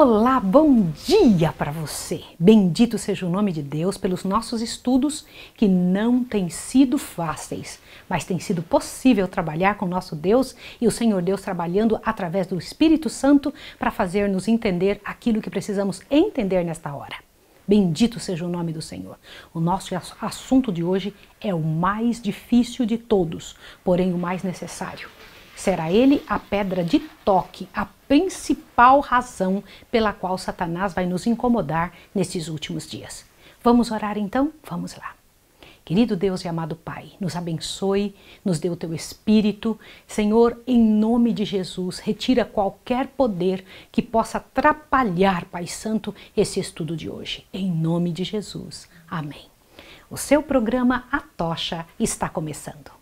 Olá, bom dia para você! Bendito seja o nome de Deus pelos nossos estudos que não têm sido fáceis, mas tem sido possível trabalhar com nosso Deus e o Senhor Deus trabalhando através do Espírito Santo para fazer-nos entender aquilo que precisamos entender nesta hora. Bendito seja o nome do Senhor. O nosso assunto de hoje é o mais difícil de todos, porém o mais necessário. Será ele a pedra de toque, a principal razão pela qual Satanás vai nos incomodar nestes últimos dias. Vamos orar então? Vamos lá. Querido Deus e amado Pai, nos abençoe, nos dê o Teu Espírito. Senhor, em nome de Jesus, retira qualquer poder que possa atrapalhar, Pai Santo, esse estudo de hoje. Em nome de Jesus. Amém. O seu programa A Tocha está começando.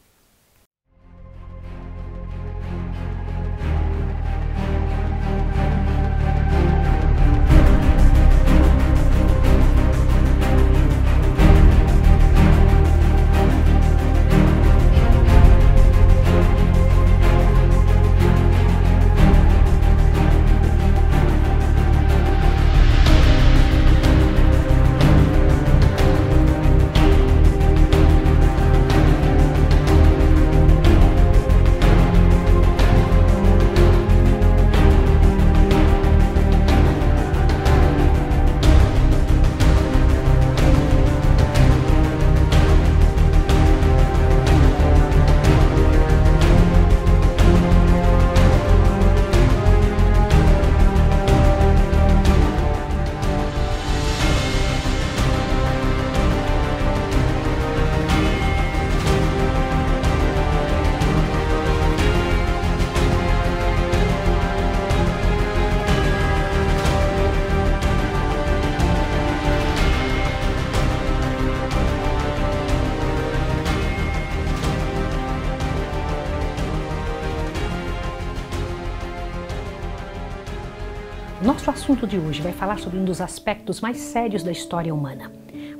Nosso assunto de hoje vai falar sobre um dos aspectos mais sérios da história humana.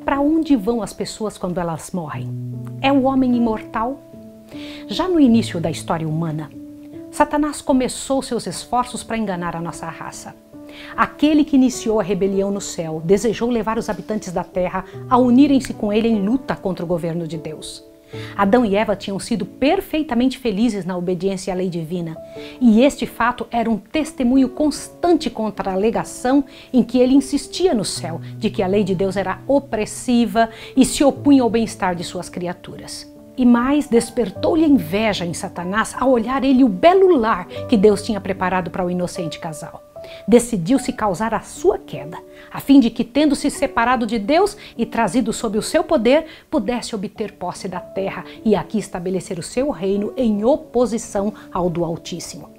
Para onde vão as pessoas quando elas morrem? É o homem imortal? Já no início da história humana, Satanás começou seus esforços para enganar a nossa raça. Aquele que iniciou a rebelião no céu desejou levar os habitantes da terra a unirem-se com ele em luta contra o governo de Deus. Adão e Eva tinham sido perfeitamente felizes na obediência à lei divina, e este fato era um testemunho constante contra a alegação em que ele insistia no céu de que a lei de Deus era opressiva e se opunha ao bem-estar de suas criaturas. E mais, despertou-lhe a inveja em Satanás ao olhar ele o belo lar que Deus tinha preparado para o inocente casal. Decidiu-se causar a sua queda, a fim de que, tendo se separado de Deus e trazido sob o seu poder, pudesse obter posse da terra e aqui estabelecer o seu reino em oposição ao do Altíssimo.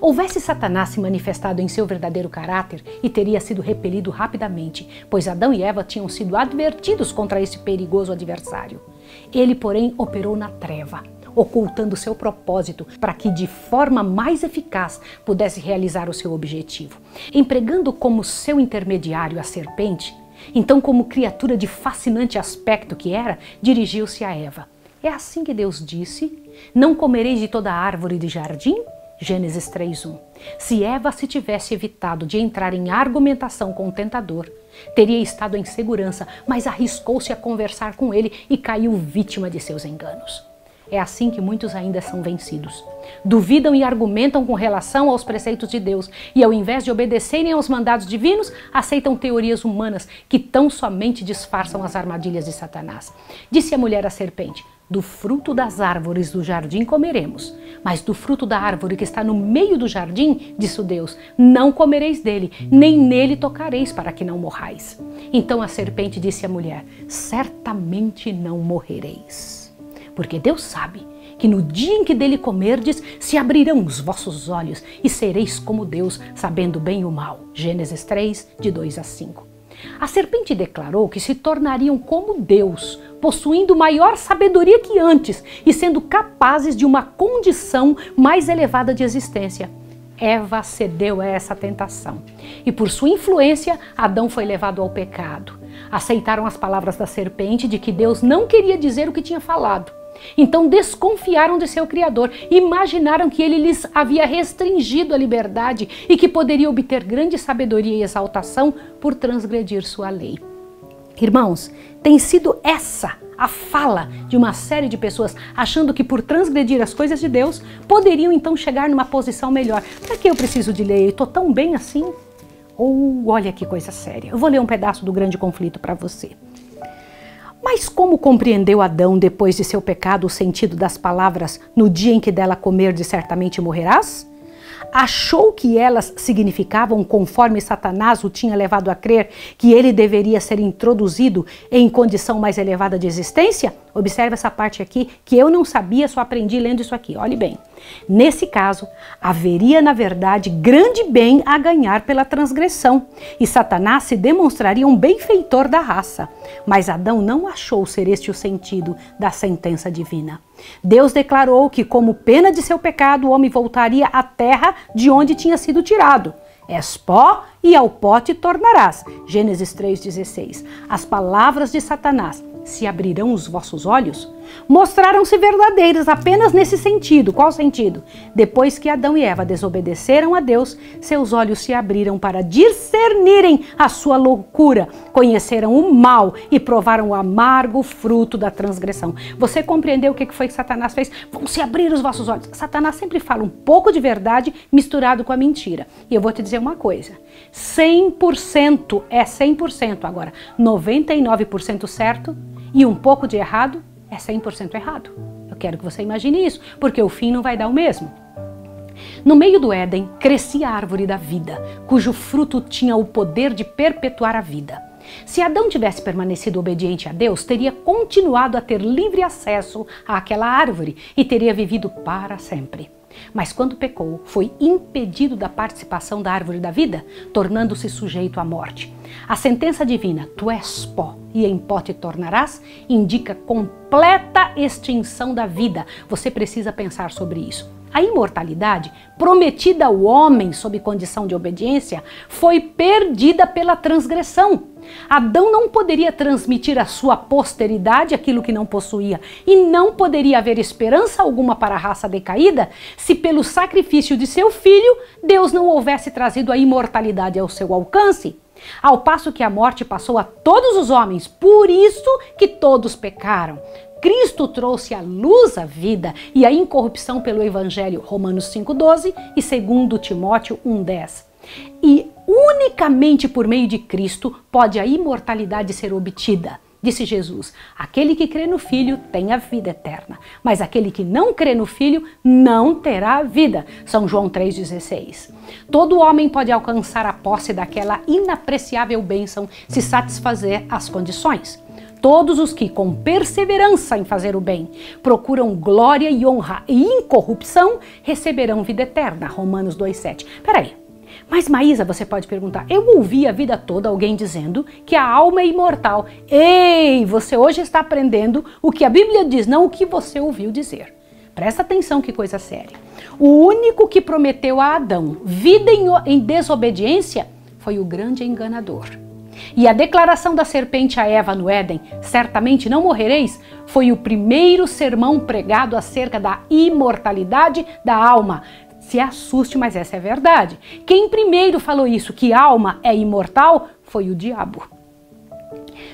Houvesse Satanás se manifestado em seu verdadeiro caráter e teria sido repelido rapidamente, pois Adão e Eva tinham sido advertidos contra esse perigoso adversário. Ele, porém, operou na treva, ocultando seu propósito para que de forma mais eficaz pudesse realizar o seu objetivo. Empregando como seu intermediário a serpente, então como criatura de fascinante aspecto que era, dirigiu-se a Eva. É assim que Deus disse: não comereis de toda árvore de jardim? Gênesis 3:1. Se Eva se tivesse evitado de entrar em argumentação com o tentador, teria estado em segurança, mas arriscou-se a conversar com ele e caiu vítima de seus enganos. É assim que muitos ainda são vencidos. Duvidam e argumentam com relação aos preceitos de Deus e, ao invés de obedecerem aos mandados divinos, aceitam teorias humanas que tão somente disfarçam as armadilhas de Satanás. Disse a mulher à serpente: do fruto das árvores do jardim comeremos, mas do fruto da árvore que está no meio do jardim, disse o Deus, não comereis dele, nem nele tocareis, para que não morrais. Então a serpente disse à mulher: certamente não morrereis. Porque Deus sabe que no dia em que dele comerdes, se abrirão os vossos olhos e sereis como Deus, sabendo bem e o mal. Gênesis 3, de 2 a 5. A serpente declarou que se tornariam como Deus, possuindo maior sabedoria que antes e sendo capazes de uma condição mais elevada de existência. Eva cedeu a essa tentação e, por sua influência, Adão foi levado ao pecado. Aceitaram as palavras da serpente de que Deus não queria dizer o que tinha falado. Então desconfiaram de seu Criador, imaginaram que ele lhes havia restringido a liberdade e que poderia obter grande sabedoria e exaltação por transgredir sua lei. Irmãos, tem sido essa a fala de uma série de pessoas achando que por transgredir as coisas de Deus poderiam então chegar numa posição melhor. Para que eu preciso de lei? Eu estou tão bem assim? Olha que coisa séria. Eu vou ler um pedaço do grande conflito para você. Mas como compreendeu Adão, depois de seu pecado, o sentido das palavras no dia em que dela comerdes certamente morrerás? Achou que elas significavam, conforme Satanás o tinha levado a crer, que ele deveria ser introduzido em condição mais elevada de existência? Observe essa parte aqui, que eu não sabia, só aprendi lendo isso aqui. Olhe bem. Nesse caso, haveria, na verdade, grande bem a ganhar pela transgressão, e Satanás se demonstraria um benfeitor da raça. Mas Adão não achou ser este o sentido da sentença divina. Deus declarou que, como pena de seu pecado, o homem voltaria à terra de onde tinha sido tirado. És pó e ao pó te tornarás. Gênesis 3,16. As palavras de Satanás, se abrirão os vossos olhos, mostraram-se verdadeiras apenas nesse sentido. Qual sentido? Depois que Adão e Eva desobedeceram a Deus, seus olhos se abriram para discernirem a sua loucura, conheceram o mal e provaram o amargo fruto da transgressão. Você compreendeu o que foi que Satanás fez? Vão se abrir os vossos olhos. Satanás sempre fala um pouco de verdade misturado com a mentira. E eu vou te dizer uma coisa, 100% é 100%, agora 99% certo e um pouco de errado é 100% errado. Eu quero que você imagine isso, porque o fim não vai dar o mesmo. No meio do Éden, crescia a árvore da vida, cujo fruto tinha o poder de perpetuar a vida. Se Adão tivesse permanecido obediente a Deus, teria continuado a ter livre acesso àquela árvore e teria vivido para sempre. Mas quando pecou, foi impedido da participação da árvore da vida, tornando-se sujeito à morte. A sentença divina, tu és pó e em pó te tornarás, indica completa extinção da vida. Você precisa pensar sobre isso. A imortalidade, prometida ao homem sob condição de obediência, foi perdida pela transgressão. Adão não poderia transmitir à sua posteridade aquilo que não possuía, e não poderia haver esperança alguma para a raça decaída se pelo sacrifício de seu filho Deus não houvesse trazido a imortalidade ao seu alcance. Ao passo que a morte passou a todos os homens, por isso que todos pecaram. Cristo trouxe à luz a vida e a incorrupção pelo Evangelho, Romanos 5,12 e 2 Timóteo 1,10. E unicamente por meio de Cristo pode a imortalidade ser obtida. Disse Jesus, aquele que crê no Filho tem a vida eterna, mas aquele que não crê no Filho não terá vida. São João 3,16. Todo homem pode alcançar a posse daquela inapreciável bênção se satisfazer as condições. Todos os que, com perseverança em fazer o bem, procuram glória e honra e incorrupção, receberão vida eterna. Romanos 2,7. Peraí, mas Maísa, você pode perguntar, eu ouvi a vida toda alguém dizendo que a alma é imortal. Ei, você hoje está aprendendo o que a Bíblia diz, não o que você ouviu dizer. Presta atenção, que coisa séria. O único que prometeu a Adão vida em desobediência foi o grande enganador. E a declaração da serpente a Eva no Éden, certamente não morrereis, foi o primeiro sermão pregado acerca da imortalidade da alma. Se assuste, mas essa é verdade. Quem primeiro falou isso, que a alma é imortal, foi o diabo.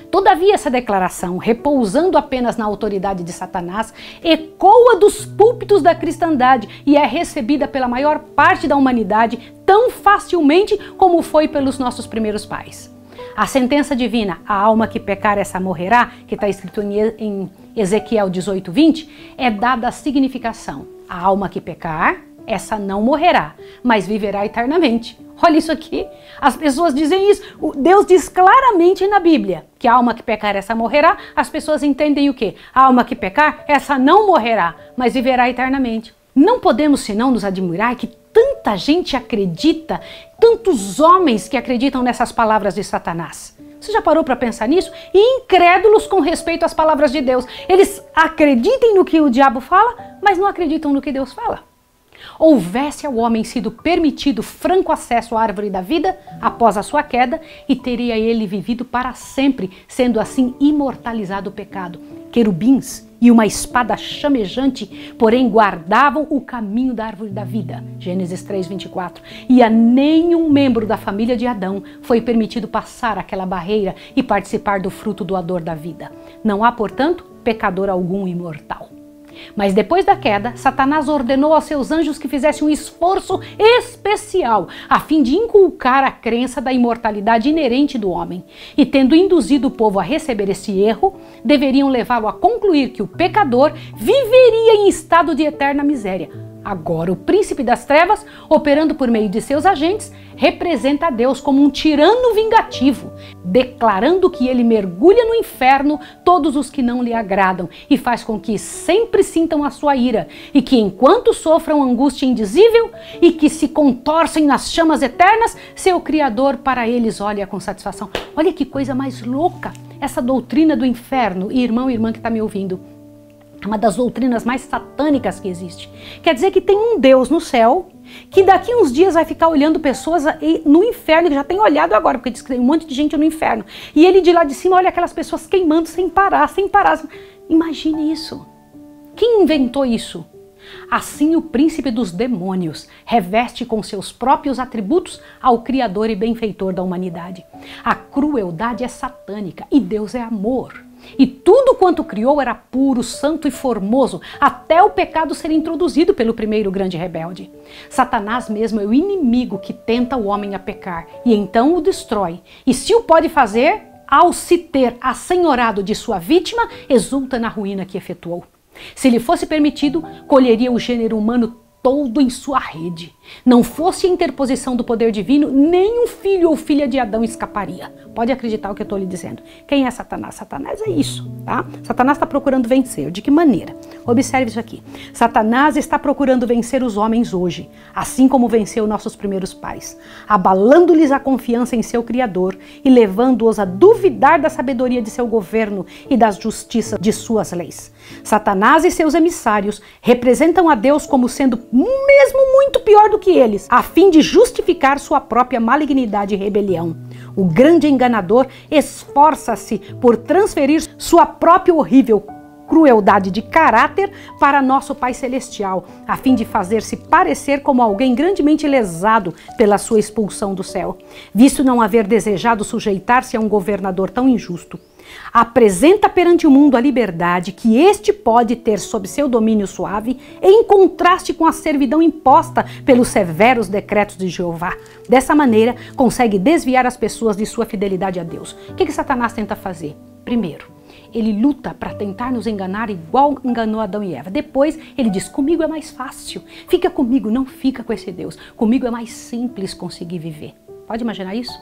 Todavia, essa declaração, repousando apenas na autoridade de Satanás, ecoa dos púlpitos da cristandade e é recebida pela maior parte da humanidade tão facilmente como foi pelos nossos primeiros pais. A sentença divina, a alma que pecar, essa morrerá, que está escrito em Ezequiel 18:20, é dada a significação. A alma que pecar, essa não morrerá, mas viverá eternamente. Olha isso aqui, as pessoas dizem isso. Deus diz claramente na Bíblia que a alma que pecar, essa morrerá. As pessoas entendem o quê? A alma que pecar, essa não morrerá, mas viverá eternamente. Não podemos senão nos admirar que tanta gente acredita, tantos homens que acreditam nessas palavras de Satanás. Você já parou para pensar nisso? E incrédulos com respeito às palavras de Deus. Eles acreditam no que o diabo fala, mas não acreditam no que Deus fala. houvesse ao homem sido permitido franco acesso à árvore da vida após a sua queda, e teria ele vivido para sempre, sendo assim imortalizado o pecado. Querubins e uma espada chamejante, porém guardavam o caminho da árvore da vida. Gênesis 3:24. E a nenhum membro da família de Adão foi permitido passar aquela barreira e participar do fruto doador da vida. Não há, portanto, pecador algum imortal. Mas depois da queda, Satanás ordenou aos seus anjos que fizessem um esforço especial a fim de inculcar a crença da imortalidade inerente do homem. E tendo induzido o povo a receber esse erro, deveriam levá-lo a concluir que o pecador viveria em estado de eterna miséria. Agora, o príncipe das trevas, operando por meio de seus agentes, representa a Deus como um tirano vingativo, declarando que ele mergulha no inferno todos os que não lhe agradam e faz com que sempre sintam a sua ira, e que enquanto sofram angústia indizível e que se contorcem nas chamas eternas, seu Criador para eles olha com satisfação. Olha que coisa mais louca essa doutrina do inferno, e irmão e irmã que está me ouvindo. É uma das doutrinas mais satânicas que existe. Quer dizer que tem um Deus no céu que daqui uns dias vai ficar olhando pessoas no inferno, que já tem olhado agora, porque diz que tem um monte de gente no inferno. E ele de lá de cima olha aquelas pessoas queimando sem parar, sem parar. Imagine isso. Quem inventou isso? Assim o príncipe dos demônios reveste com seus próprios atributos ao Criador e benfeitor da humanidade. A crueldade é satânica e Deus é amor. E tudo quanto criou era puro, santo e formoso, até o pecado ser introduzido pelo primeiro grande rebelde. Satanás mesmo é o inimigo que tenta o homem a pecar e então o destrói. E se o pode fazer, ao se ter assenhorado de sua vítima, exulta na ruína que efetuou. Se lhe fosse permitido, colheria o gênero humano todo em sua rede. Não fosse a interposição do poder divino, nem um filho ou filha de Adão escaparia. Pode acreditar o que eu estou lhe dizendo. Quem é Satanás? Satanás é isso, tá? Satanás está procurando vencer. De que maneira? Observe isso aqui. Satanás está procurando vencer os homens hoje, assim como venceu nossos primeiros pais, abalando-lhes a confiança em seu Criador e levando-os a duvidar da sabedoria de seu governo e da justiça de suas leis. Satanás e seus emissários representam a Deus como sendo mesmo muito pior do que eles, a fim de justificar sua própria malignidade e rebelião. O grande enganador esforça-se por transferir sua própria horrível crueldade de caráter para nosso Pai Celestial, a fim de fazer-se parecer como alguém grandemente lesado pela sua expulsão do céu, visto não haver desejado sujeitar-se a um governador tão injusto. Apresenta perante o mundo a liberdade que este pode ter sob seu domínio suave, em contraste com a servidão imposta pelos severos decretos de Jeová. Dessa maneira, consegue desviar as pessoas de sua fidelidade a Deus. O que Satanás tenta fazer? Primeiro, ele luta para tentar nos enganar igual enganou Adão e Eva. Depois, ele diz, comigo é mais fácil. Fica comigo, não fica com esse Deus. Comigo é mais simples conseguir viver. Pode imaginar isso?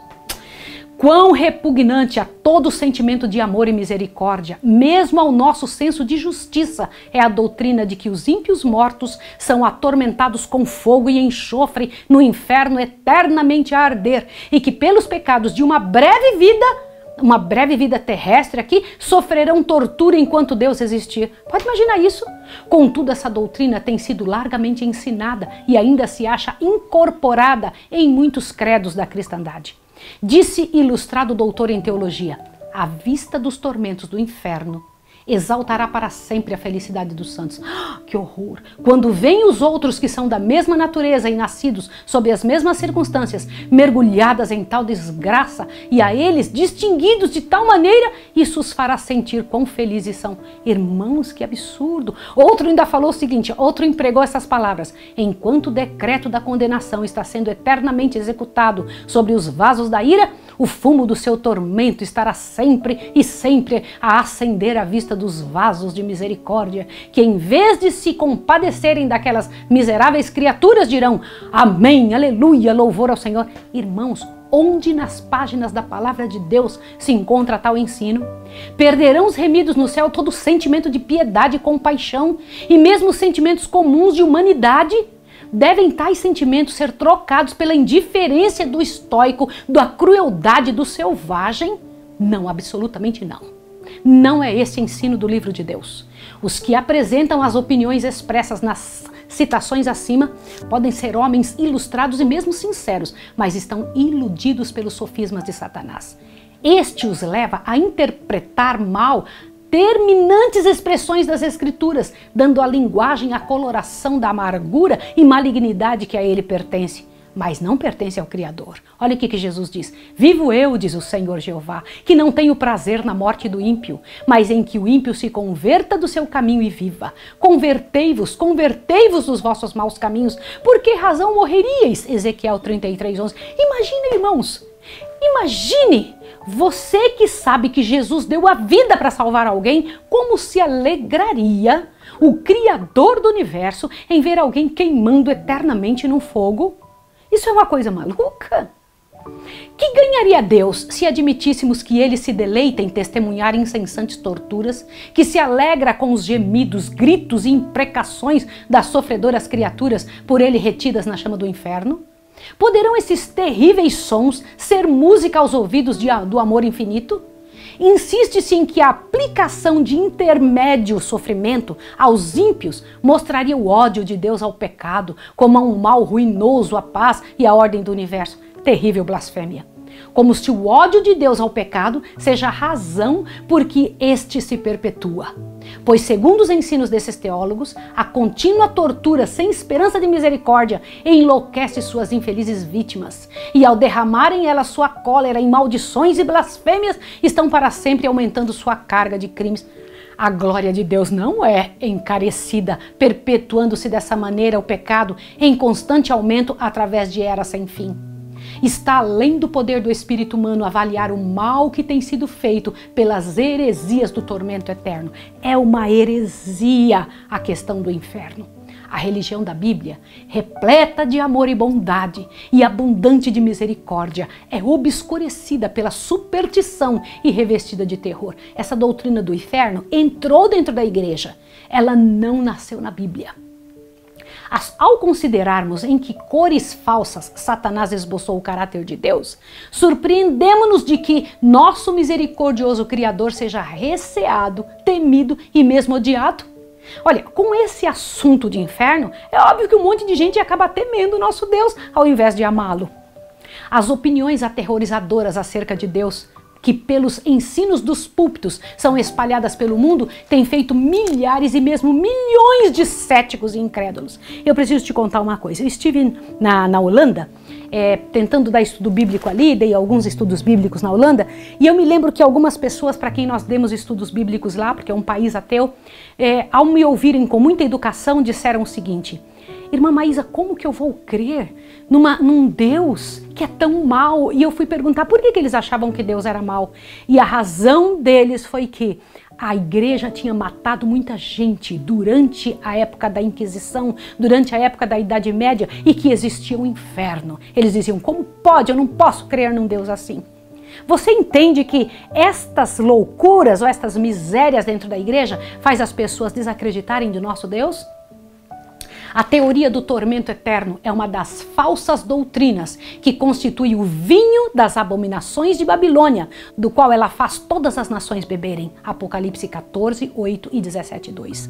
Quão repugnante a todo sentimento de amor e misericórdia, mesmo ao nosso senso de justiça, é a doutrina de que os ímpios mortos são atormentados com fogo e enxofre no inferno eternamente a arder, e que pelos pecados de uma breve vida terrestre aqui, sofrerão tortura enquanto Deus existir. Pode imaginar isso? Contudo, essa doutrina tem sido largamente ensinada e ainda se acha incorporada em muitos credos da cristandade. Disse ilustrado doutor em teologia, à vista dos tormentos do inferno, exaltará para sempre a felicidade dos santos. Que horror! Quando vêm os outros que são da mesma natureza e nascidos sob as mesmas circunstâncias, mergulhadas em tal desgraça, e a eles distinguidos de tal maneira, isso os fará sentir quão felizes são. Irmãos, que absurdo! Outro ainda falou o seguinte, outro empregou essas palavras, enquanto o decreto da condenação está sendo eternamente executado sobre os vasos da ira, o fumo do seu tormento estará sempre e sempre a acender à vista dos vasos de misericórdia, que em vez de se compadecerem daquelas miseráveis criaturas dirão, amém, aleluia, louvor ao Senhor. Irmãos, onde nas páginas da palavra de Deus se encontra tal ensino? Perderão os remidos no céu todo sentimento de piedade e compaixão, e mesmo os sentimentos comuns de humanidade? Devem tais sentimentos ser trocados pela indiferença do estoico, da crueldade do selvagem? Não, absolutamente não. Não é esse ensino do livro de Deus. Os que apresentam as opiniões expressas nas citações acima podem ser homens ilustrados e mesmo sinceros, mas estão iludidos pelos sofismas de Satanás. Este os leva a interpretar mal terminantes expressões das Escrituras, dando à linguagem a coloração da amargura e malignidade que a ele pertence, mas não pertence ao Criador. Olha o que Jesus diz: vivo eu, diz o Senhor Jeová, que não tenho prazer na morte do ímpio, mas em que o ímpio se converta do seu caminho e viva. Convertei-vos, convertei-vos dos vossos maus caminhos. Por que razão morreríeis? Ezequiel 33:11. Imagine, irmãos, imagine você que sabe que Jesus deu a vida para salvar alguém, como se alegraria o Criador do universo em ver alguém queimando eternamente no fogo? Isso é uma coisa maluca. Que ganharia Deus se admitíssemos que ele se deleita em testemunhar incessantes torturas, que se alegra com os gemidos, gritos e imprecações das sofredoras criaturas por ele retidas na chama do inferno? Poderão esses terríveis sons ser música aos ouvidos do amor infinito? Insiste-se em que a aplicação de intermédio sofrimento aos ímpios mostraria o ódio de Deus ao pecado, como a um mal ruinoso à paz e à ordem do universo. Terrível blasfêmia. Como se o ódio de Deus ao pecado seja a razão por que este se perpetua. Pois, segundo os ensinos desses teólogos, a contínua tortura sem esperança de misericórdia enlouquece suas infelizes vítimas, e ao derramarem elas sua cólera em maldições e blasfêmias, estão para sempre aumentando sua carga de crimes. A glória de Deus não é encarecida, perpetuando-se dessa maneira o pecado em constante aumento através de eras sem fim. Está além do poder do espírito humano avaliar o mal que tem sido feito pelas heresias do tormento eterno. É uma heresia a questão do inferno. A religião da Bíblia, repleta de amor e bondade e abundante de misericórdia, é obscurecida pela superstição e revestida de terror. Essa doutrina do inferno entrou dentro da igreja. Ela não nasceu na Bíblia. Ao considerarmos em que cores falsas Satanás esboçou o caráter de Deus, surpreendemos-nos de que nosso misericordioso Criador seja receado, temido e mesmo odiado. Olha, com esse assunto de inferno, é óbvio que um monte de gente acaba temendo o nosso Deus ao invés de amá-lo. As opiniões aterrorizadoras acerca de Deus, que pelos ensinos dos púlpitos são espalhadas pelo mundo, tem feito milhares e mesmo milhões de céticos e incrédulos. Eu preciso te contar uma coisa. Eu estive na Holanda, tentando dar estudo bíblico ali, dei alguns estudos bíblicos na Holanda, e eu me lembro que algumas pessoas para quem nós demos estudos bíblicos lá, porque é um país ateu, ao me ouvirem com muita educação, disseram o seguinte: irmã Maísa, como que eu vou crer num Deus que é tão mau? E eu fui perguntar por que eles achavam que Deus era mau. E a razão deles foi que a igreja tinha matado muita gente durante a época da Inquisição, durante a época da Idade Média, e que existia um inferno. Eles diziam: como pode? Eu não posso crer num Deus assim. Você entende que estas loucuras ou estas misérias dentro da igreja faz as pessoas desacreditarem de nosso Deus? A teoria do tormento eterno é uma das falsas doutrinas que constitui o vinho das abominações de Babilônia, do qual ela faz todas as nações beberem. Apocalipse 14, 8 e 17, 2.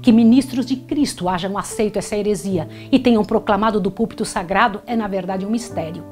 Que ministros de Cristo hajam aceito essa heresia e tenham proclamado do púlpito sagrado é na verdade um mistério.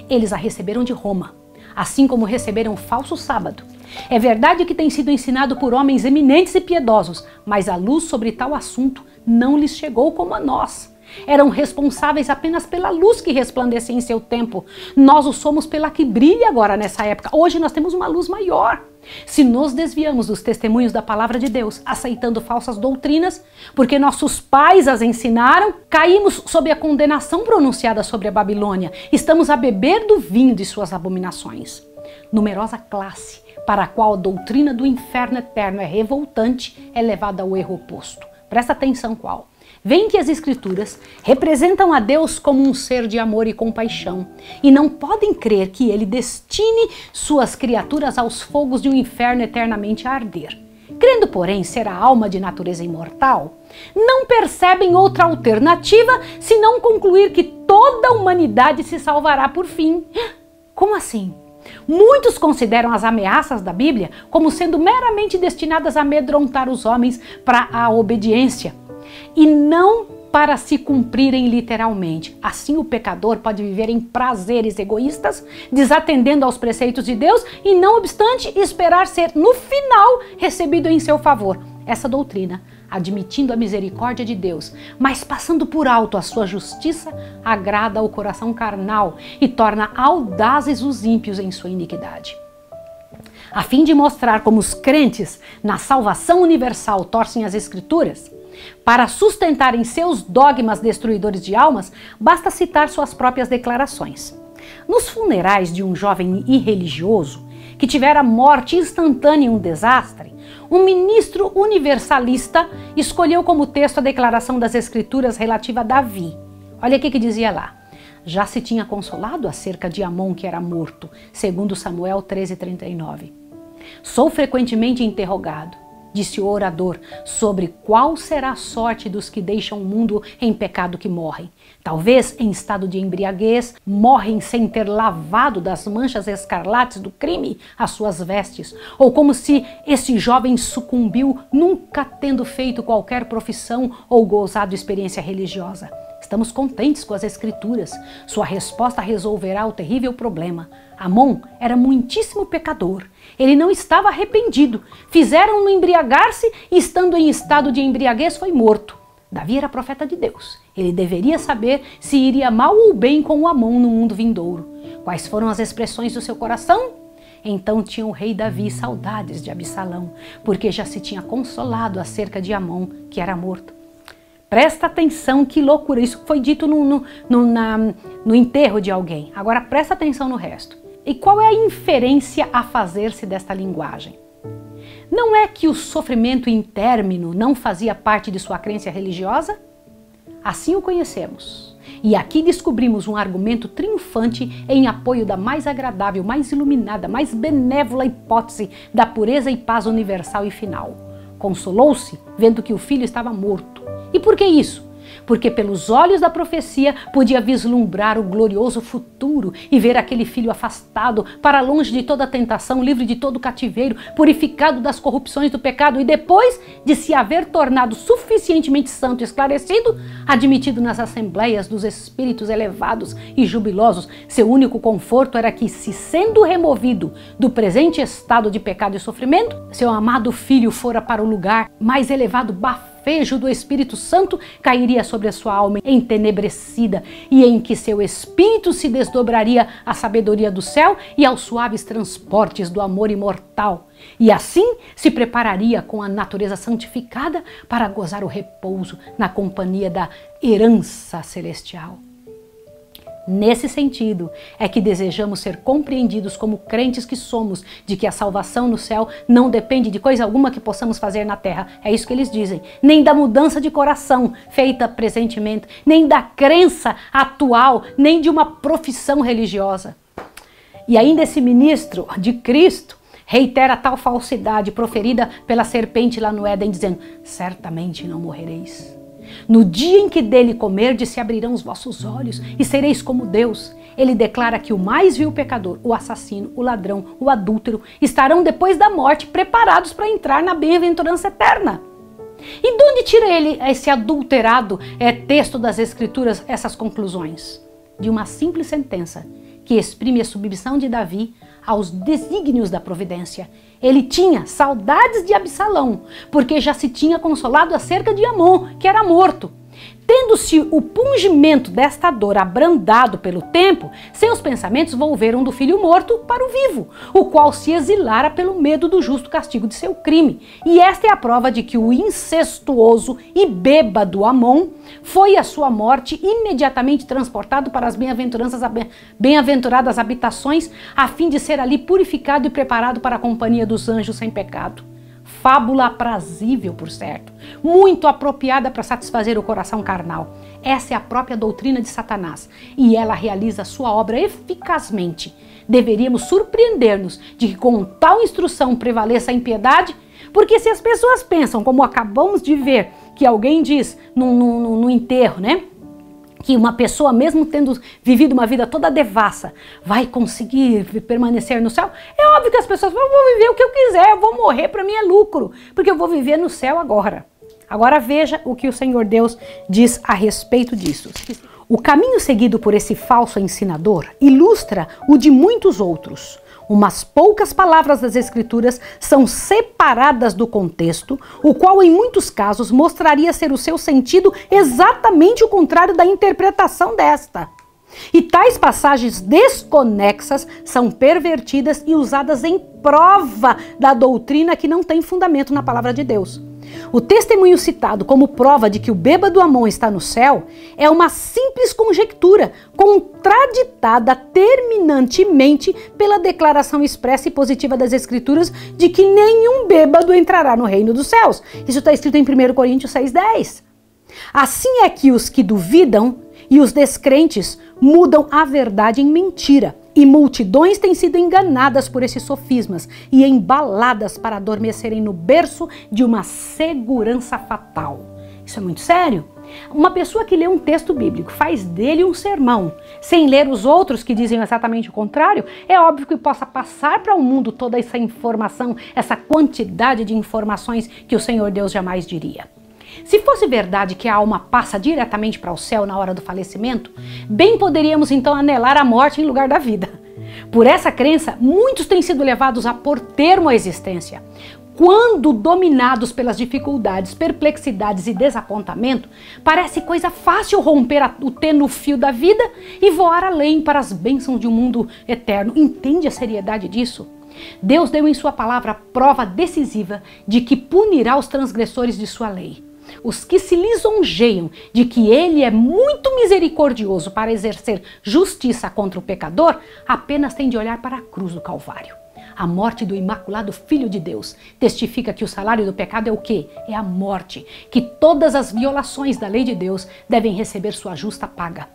Eles a receberam de Roma, assim como receberam o falso sábado. É verdade que tem sido ensinado por homens eminentes e piedosos, mas a luz sobre tal assunto não lhes chegou como a nós. Eram responsáveis apenas pela luz que resplandecia em seu tempo. Nós o somos pela que brilha agora nessa época. Hoje nós temos uma luz maior. Se nos desviamos dos testemunhos da palavra de Deus, aceitando falsas doutrinas, porque nossos pais as ensinaram, caímos sob a condenação pronunciada sobre a Babilônia. Estamos a beber do vinho de suas abominações. Numerosa classe para a qual a doutrina do inferno eterno é revoltante é levada ao erro oposto. Presta atenção qual. Veem que as Escrituras representam a Deus como um ser de amor e compaixão e não podem crer que ele destine suas criaturas aos fogos de um inferno eternamente a arder. Crendo, porém, ser a alma de natureza imortal, não percebem outra alternativa senão concluir que toda a humanidade se salvará por fim. Como assim? Muitos consideram as ameaças da Bíblia como sendo meramente destinadas a amedrontar os homens para a obediência e não para se cumprirem literalmente. Assim o pecador pode viver em prazeres egoístas, desatendendo aos preceitos de Deus e, não obstante, esperar ser, no final, recebido em seu favor. Essa doutrina, admitindo a misericórdia de Deus, mas passando por alto a sua justiça, agrada ao coração carnal e torna audazes os ímpios em sua iniquidade. A fim de mostrar como os crentes na salvação universal torcem as Escrituras, para sustentarem seus dogmas destruidores de almas, basta citar suas próprias declarações. Nos funerais de um jovem irreligioso que tivera morte instantânea em um desastre, um ministro universalista escolheu como texto a declaração das Escrituras relativa a Davi. Olha o que dizia lá. Já se tinha consolado acerca de Amon, que era morto, segundo Samuel 13:39. Sou frequentemente interrogado, disse o orador, sobre qual será a sorte dos que deixam o mundo em pecado que morrem. Talvez em estado de embriaguez, morrem sem ter lavado das manchas escarlates do crime as suas vestes, ou como se esse jovem sucumbiu nunca tendo feito qualquer profissão ou gozado experiência religiosa. Estamos contentes com as Escrituras. Sua resposta resolverá o terrível problema. Amon era muitíssimo pecador. Ele não estava arrependido. Fizeram-no embriagar-se e, estando em estado de embriaguez, foi morto. Davi era profeta de Deus. Ele deveria saber se iria mal ou bem com o Amon no mundo vindouro. Quais foram as expressões do seu coração? Então tinha o rei Davi saudades de Absalão, porque já se tinha consolado acerca de Amon, que era morto. Presta atenção, que loucura, isso foi dito no enterro de alguém. Agora presta atenção no resto. E qual é a inferência a fazer-se desta linguagem? Não é que o sofrimento intérmino não fazia parte de sua crença religiosa? Assim o conhecemos. E aqui descobrimos um argumento triunfante em apoio da mais agradável, mais iluminada, mais benévola hipótese da pureza e paz universal e final. Consolou-se vendo que o filho estava morto. E por que isso? Porque pelos olhos da profecia podia vislumbrar o glorioso futuro e ver aquele filho afastado para longe de toda tentação, livre de todo cativeiro, purificado das corrupções do pecado e depois de se haver tornado suficientemente santo e esclarecido, admitido nas assembleias dos espíritos elevados e jubilosos. Seu único conforto era que, se sendo removido do presente estado de pecado e sofrimento, seu amado filho fora para o lugar mais elevado, bafejo do Espírito Santo cairia sobre a sua alma entenebrecida e em que seu espírito se desdobraria à sabedoria do céu e aos suaves transportes do amor imortal. E assim se prepararia com a natureza santificada para gozar o repouso na companhia da herança celestial. Nesse sentido, é que desejamos ser compreendidos como crentes que somos, de que a salvação no céu não depende de coisa alguma que possamos fazer na terra. É isso que eles dizem. Nem da mudança de coração feita presentemente, nem da crença atual, nem de uma profissão religiosa. E ainda esse ministro de Cristo reitera tal falsidade proferida pela serpente lá no Éden, dizendo: certamente não morrereis. No dia em que dele comerdes, se abrirão os vossos olhos e sereis como Deus. Ele declara que o mais vil pecador, o assassino, o ladrão, o adúltero, estarão depois da morte preparados para entrar na bem-aventurança eterna. E de onde tira ele, esse adulterado texto das Escrituras, essas conclusões? De uma simples sentença que exprime a submissão de Davi aos desígnios da providência. Ele tinha saudades de Absalão, porque já se tinha consolado acerca de Amon, que era morto. Tendo-se o pungimento desta dor abrandado pelo tempo, seus pensamentos volveram do filho morto para o vivo, o qual se exilara pelo medo do justo castigo de seu crime. E esta é a prova de que o incestuoso e bêbado Amon foi à sua morte imediatamente transportado para as bem-aventuradas habitações, a fim de ser ali purificado e preparado para a companhia dos anjos sem pecado. Fábula aprazível, por certo, muito apropriada para satisfazer o coração carnal. Essa é a própria doutrina de Satanás e ela realiza sua obra eficazmente. Deveríamos surpreender-nos de que com tal instrução prevaleça a impiedade, porque se as pessoas pensam, como acabamos de ver, que alguém diz no enterro, né? Que uma pessoa, mesmo tendo vivido uma vida toda devassa, vai conseguir permanecer no céu, é óbvio que as pessoas falam: eu vou viver o que eu quiser, eu vou morrer, para mim é lucro, porque eu vou viver no céu agora. Agora veja o que o Senhor Deus diz a respeito disso. O caminho seguido por esse falso ensinador ilustra o de muitos outros. Umas poucas palavras das Escrituras são separadas do contexto, o qual em muitos casos mostraria ser o seu sentido exatamente o contrário da interpretação desta. E tais passagens desconexas são pervertidas e usadas em prova da doutrina que não tem fundamento na palavra de Deus. O testemunho citado como prova de que o bêbado Amon está no céu é uma simples conjectura, contraditada terminantemente pela declaração expressa e positiva das Escrituras de que nenhum bêbado entrará no reino dos céus. Isso está escrito em 1 Coríntios 6,10. Assim é que os que duvidam e os descrentes mudam a verdade em mentira, e multidões têm sido enganadas por esses sofismas e embaladas para adormecerem no berço de uma segurança fatal. Isso é muito sério. Uma pessoa que lê um texto bíblico, faz dele um sermão, sem ler os outros que dizem exatamente o contrário, é óbvio que possa passar para o mundo toda essa informação, essa quantidade de informações que o Senhor Deus jamais diria. Se fosse verdade que a alma passa diretamente para o céu na hora do falecimento, bem poderíamos então anelar a morte em lugar da vida. Por essa crença, muitos têm sido levados a pôr termo à existência. Quando dominados pelas dificuldades, perplexidades e desapontamento, parece coisa fácil romper o tênue fio da vida e voar além para as bênçãos de um mundo eterno. Entende a seriedade disso? Deus deu em sua palavra prova decisiva de que punirá os transgressores de sua lei. Os que se lisonjeiam de que ele é muito misericordioso para exercer justiça contra o pecador, apenas têm de olhar para a cruz do Calvário. A morte do imaculado Filho de Deus testifica que o salário do pecado é o quê? É a morte, que todas as violações da lei de Deus devem receber sua justa paga.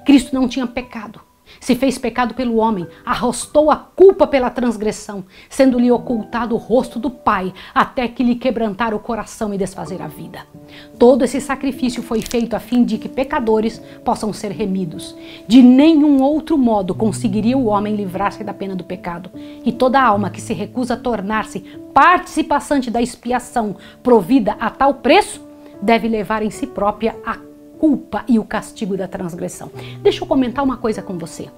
Cristo não tinha pecado. Se fez pecado pelo homem, arrostou a culpa pela transgressão, sendo-lhe ocultado o rosto do Pai, até que lhe quebrantar o coração e desfazer a vida. Todo esse sacrifício foi feito a fim de que pecadores possam ser remidos. De nenhum outro modo conseguiria o homem livrar-se da pena do pecado. E toda alma que se recusa a tornar-se participante da expiação provida a tal preço, deve levar em si própria a culpa e o castigo da transgressão. Deixa eu comentar uma coisa com você.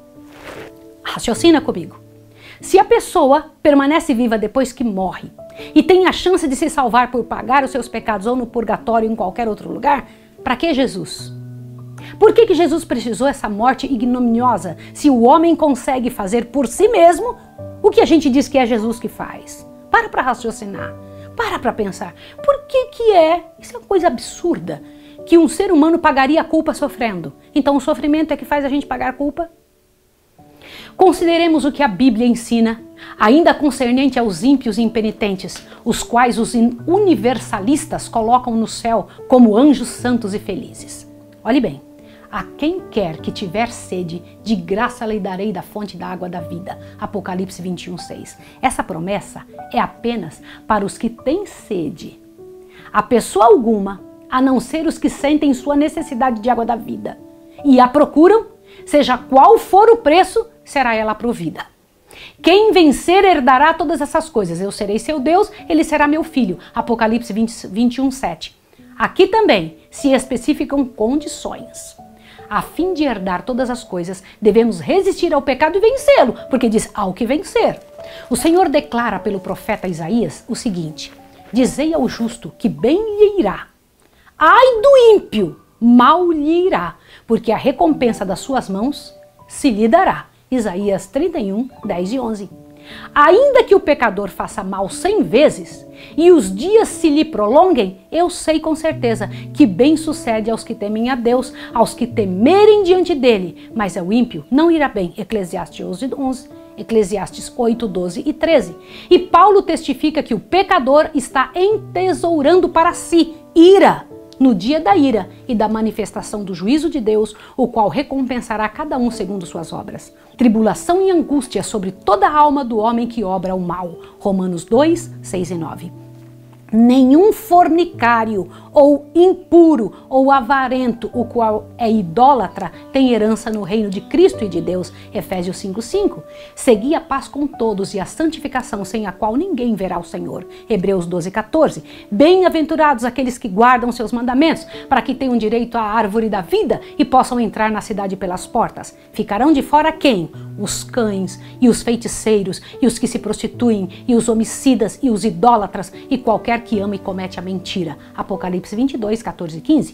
Raciocina comigo. Se a pessoa permanece viva depois que morre e tem a chance de se salvar por pagar os seus pecados ou no purgatório ou em qualquer outro lugar, para que Jesus? Por que Jesus precisou essa morte ignominiosa se o homem consegue fazer por si mesmo o que a gente diz que é Jesus que faz? Para raciocinar. Para pensar. Por que isso é uma coisa absurda, que um ser humano pagaria a culpa sofrendo? Então o sofrimento é que faz a gente pagar a culpa? Consideremos o que a Bíblia ensina, ainda concernente aos ímpios e impenitentes, os quais os universalistas colocam no céu como anjos santos e felizes. Olhe bem, a quem quer que tiver sede, de graça lhe darei da fonte da água da vida. Apocalipse 21:6. Essa promessa é apenas para os que têm sede. A pessoa alguma, a não ser os que sentem sua necessidade de água da vida e a procuram, seja qual for o preço, será ela provida. Quem vencer herdará todas essas coisas. Eu serei seu Deus, ele será meu filho. Apocalipse 21:7. Aqui também se especificam condições. A fim de herdar todas as coisas, devemos resistir ao pecado e vencê-lo, porque diz, há o que vencer. O Senhor declara pelo profeta Isaías o seguinte: dizei ao justo que bem lhe irá. Ai do ímpio, mal lhe irá, porque a recompensa das suas mãos se lhe dará. Isaías 31, 10 e 11. Ainda que o pecador faça mal 100 vezes e os dias se lhe prolonguem, eu sei com certeza que bem sucede aos que temem a Deus, aos que temerem diante dele, mas ao ímpio não irá bem. Eclesiastes 11, Eclesiastes 8, 12 e 13. E Paulo testifica que o pecador está entesourando para si ira no dia da ira e da manifestação do juízo de Deus, o qual recompensará cada um segundo suas obras. Tribulação e angústia sobre toda a alma do homem que obra o mal. Romanos 2, 6 e 9. Nenhum fornicário, ou impuro, ou avarento, o qual é idólatra, tem herança no reino de Cristo e de Deus. Efésios 5:5. Segui a paz com todos e a santificação, sem a qual ninguém verá o Senhor. Hebreus 12:14. Bem-aventurados aqueles que guardam seus mandamentos, para que tenham direito à árvore da vida e possam entrar na cidade pelas portas. Ficarão de fora quem? Os cães, e os feiticeiros, e os que se prostituem, e os homicidas, e os idólatras, e qualquer que ama e comete a mentira. Apocalipse 22, 14 e 15.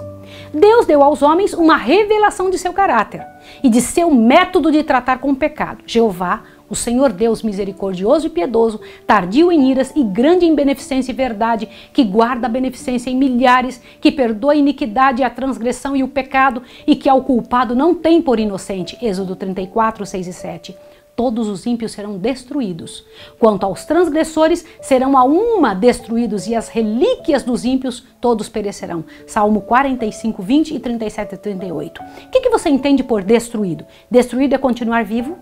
Deus deu aos homens uma revelação de seu caráter e de seu método de tratar com o pecado. Jeová, o Senhor Deus misericordioso e piedoso, tardio em iras e grande em beneficência e verdade, que guarda a beneficência em milhares, que perdoa a iniquidade, a transgressão e o pecado, e que ao culpado não tem por inocente. Êxodo 34, 6 e 7. Todos os ímpios serão destruídos. Quanto aos transgressores, serão a uma destruídos, e as relíquias dos ímpios todos perecerão. Salmo 45, 20 e 37 e 38. O que você entende por destruído? Destruído é continuar vivo?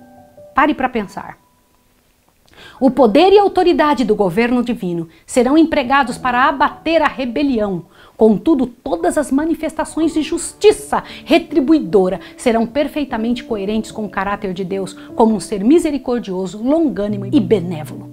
Pare para pensar. O poder e a autoridade do governo divino serão empregados para abater a rebelião. Contudo, todas as manifestações de justiça retribuidora serão perfeitamente coerentes com o caráter de Deus como um ser misericordioso, longânimo e benévolo.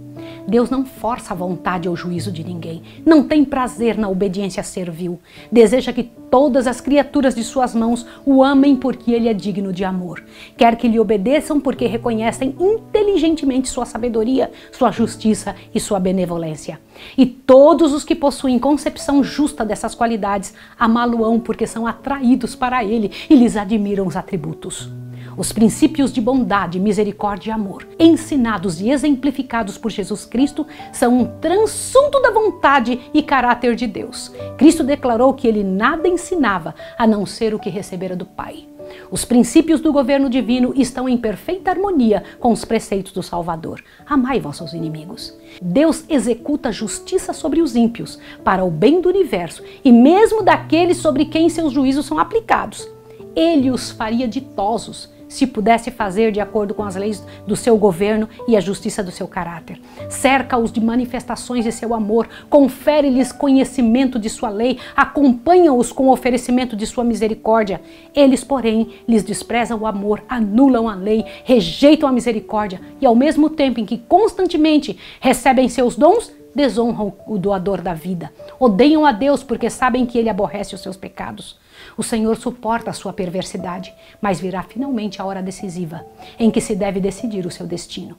Deus não força a vontade ou juízo de ninguém, não tem prazer na obediência servil. Deseja que todas as criaturas de suas mãos o amem porque ele é digno de amor. Quer que lhe obedeçam porque reconhecem inteligentemente sua sabedoria, sua justiça e sua benevolência. E todos os que possuem concepção justa dessas qualidades amá-lo-ão porque são atraídos para ele e lhes admiram os atributos. Os princípios de bondade, misericórdia e amor, ensinados e exemplificados por Jesus Cristo, são um transundo da vontade e caráter de Deus. Cristo declarou que ele nada ensinava, a não ser o que recebera do Pai. Os princípios do governo divino estão em perfeita harmonia com os preceitos do Salvador. Amai vossos inimigos. Deus executa justiça sobre os ímpios, para o bem do universo, e mesmo daqueles sobre quem seus juízos são aplicados. Ele os faria ditosos, se pudesse fazer de acordo com as leis do seu governo e a justiça do seu caráter. Cerca-os de manifestações de seu amor, confere-lhes conhecimento de sua lei, acompanha-os com o oferecimento de sua misericórdia. Eles, porém, lhes desprezam o amor, anulam a lei, rejeitam a misericórdia e, ao mesmo tempo em que constantemente recebem seus dons, desonram o doador da vida. Odeiam a Deus porque sabem que ele aborrece os seus pecados. O Senhor suporta a sua perversidade, mas virá finalmente a hora decisiva, em que se deve decidir o seu destino.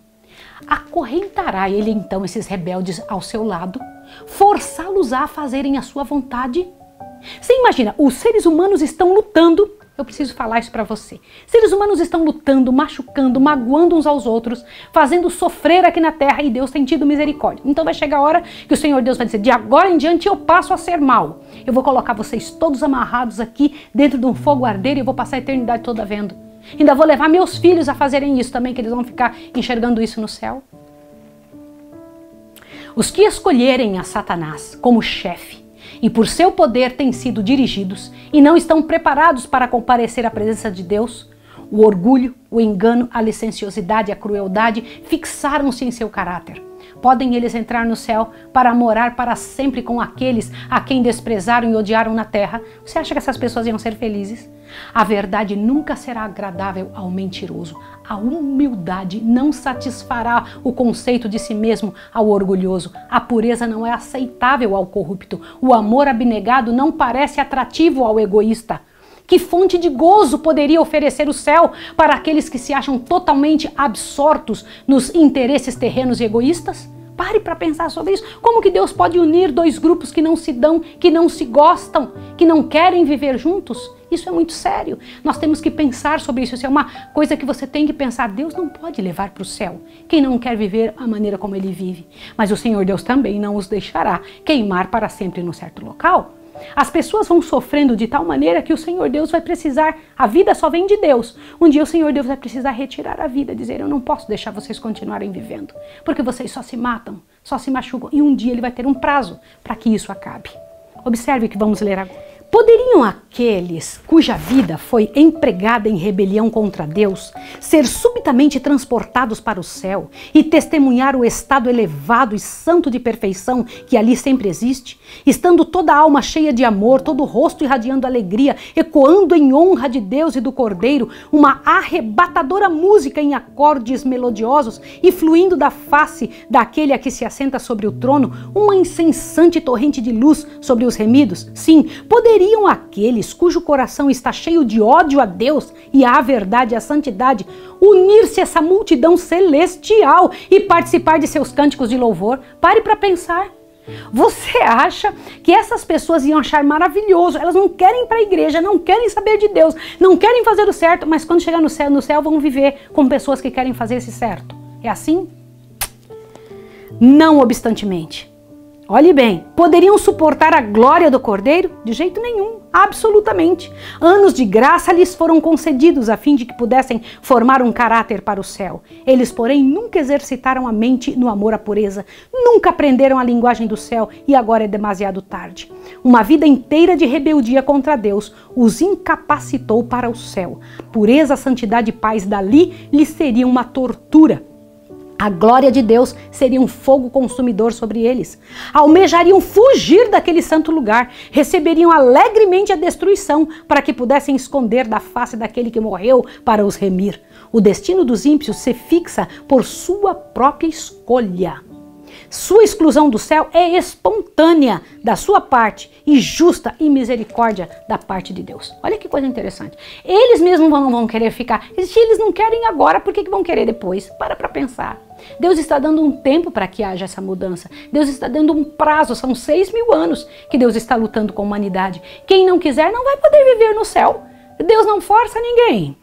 Acorrentará ele então esses rebeldes ao seu lado, forçá-los a fazerem a sua vontade? Você imagina, os seres humanos estão lutando. Eu preciso falar isso para você. Seres humanos estão lutando, machucando, magoando uns aos outros, fazendo sofrer aqui na terra, e Deus tem tido misericórdia. Então vai chegar a hora que o Senhor Deus vai dizer: de agora em diante eu passo a ser mal. Eu vou colocar vocês todos amarrados aqui dentro de um fogo ardeiro e eu vou passar a eternidade toda vendo. Ainda vou levar meus filhos a fazerem isso também, que eles vão ficar enxergando isso no céu. Os que escolherem a Satanás como chefe e por seu poder têm sido dirigidos e não estão preparados para comparecer à presença de Deus, o orgulho, o engano, a licenciosidade e a crueldade fixaram-se em seu caráter. Podem eles entrar no céu para morar para sempre com aqueles a quem desprezaram e odiaram na terra? Você acha que essas pessoas iam ser felizes? A verdade nunca será agradável ao mentiroso. A humildade não satisfará o conceito de si mesmo ao orgulhoso. A pureza não é aceitável ao corrupto. O amor abnegado não parece atrativo ao egoísta. Que fonte de gozo poderia oferecer o céu para aqueles que se acham totalmente absortos nos interesses terrenos e egoístas? Pare para pensar sobre isso. Como que Deus pode unir dois grupos que não se dão, que não se gostam, que não querem viver juntos? Isso é muito sério. Nós temos que pensar sobre isso. Isso é uma coisa que você tem que pensar. Deus não pode levar para o céu quem não quer viver a maneira como ele vive. Mas o Senhor Deus também não os deixará queimar para sempre num certo local. As pessoas vão sofrendo de tal maneira que o Senhor Deus vai precisar, a vida só vem de Deus. Um dia o Senhor Deus vai precisar retirar a vida, dizer: eu não posso deixar vocês continuarem vivendo, porque vocês só se matam, só se machucam, e um dia ele vai ter um prazo para que isso acabe. Observe o que vamos ler agora. Poderiam aqueles cuja vida foi empregada em rebelião contra Deus ser subitamente transportados para o céu e testemunhar o estado elevado e santo de perfeição que ali sempre existe, estando toda a alma cheia de amor, todo o rosto irradiando alegria, ecoando em honra de Deus e do Cordeiro, uma arrebatadora música em acordes melodiosos e fluindo da face daquele a que se assenta sobre o trono, uma incessante torrente de luz sobre os remidos? Sim, poderiam aqueles cujo coração está cheio de ódio a Deus e à verdade e à santidade unir-se a essa multidão celestial e participar de seus cânticos de louvor? Pare para pensar. Você acha que essas pessoas iam achar maravilhoso? Elas não querem ir para a igreja, não querem saber de Deus, não querem fazer o certo, mas quando chegar no céu vão viver com pessoas que querem fazer esse certo. É assim? Não obstantemente. Olhe bem, poderiam suportar a glória do Cordeiro? De jeito nenhum, absolutamente. Anos de graça lhes foram concedidos a fim de que pudessem formar um caráter para o céu. Eles, porém, nunca exercitaram a mente no amor à pureza, nunca aprenderam a linguagem do céu e agora é demasiado tarde. Uma vida inteira de rebeldia contra Deus os incapacitou para o céu. Pureza, santidade e paz dali lhes seria uma tortura. A glória de Deus seria um fogo consumidor sobre eles. Almejariam fugir daquele santo lugar, receberiam alegremente a destruição para que pudessem esconder da face daquele que morreu para os remir. O destino dos ímpios se fixa por sua própria escolha. Sua exclusão do céu é espontânea da sua parte e justa e misericórdia da parte de Deus. Olha que coisa interessante. Eles mesmos não vão querer ficar. Se eles não querem agora, por que vão querer depois? Para pensar. Deus está dando um tempo para que haja essa mudança. Deus está dando um prazo. São 6.000 anos que Deus está lutando com a humanidade. Quem não quiser não vai poder viver no céu. Deus não força ninguém.